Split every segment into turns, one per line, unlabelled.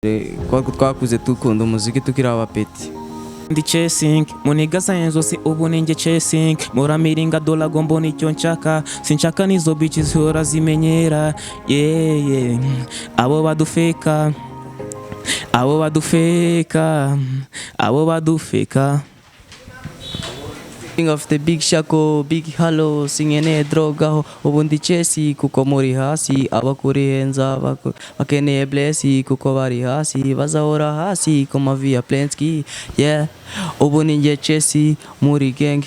Twakuze dukunda umuziki tukiri abapeti.
Ndi chasing muniga science si ubu ninjye chasing muramiringa dola gombo nicyo nshaka sinshaka nizo bitches zihora zimenyera yeah abo badufeka
King of the big shako, big hello, singene droga ubundi chesi kuko muri hasi abakuri henza bakeneye blessi kuko bari hasi bazahora hasi koma via Plensky yeah ubu ninjye chesi muri gang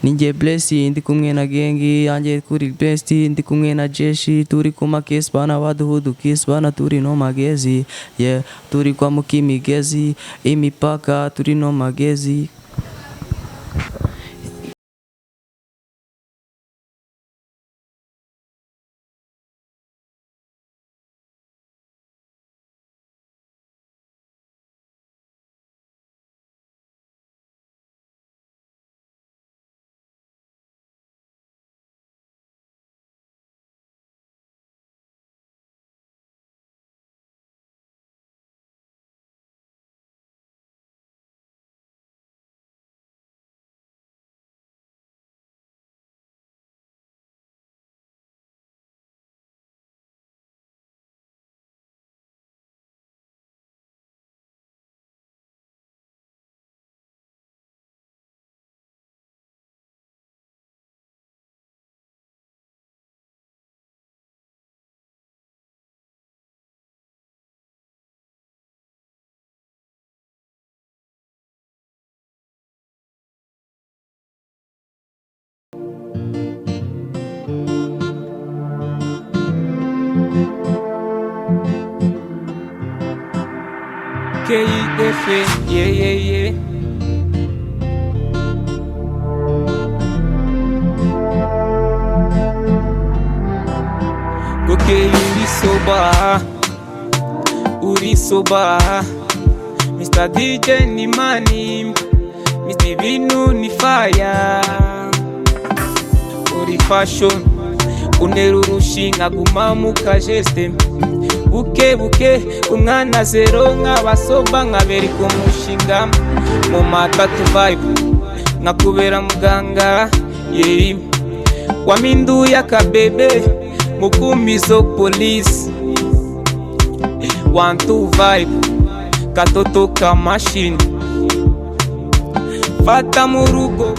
ninjye blessi ndi kumwe na gengi yanjye kuri best ndi kumwe na jeshi turi kuma case bana baduhudu kiss bana turi no magezi yeah turi kwa mukimigezi imipaka turi no magezi.
KIF, yeah. Okay, uri soba, Mr. DJ ni money, Mr. Vinu ni fire, uri fashion, unerurushinga gumamu kajeste. Buke umwana zero nk'abasoba nkaberi ku mushinga mu matatu vibe nakubera muganga yeah waminduye akabebe mukumizo police 1-2 vibe katoto ka machine fata mu rugo.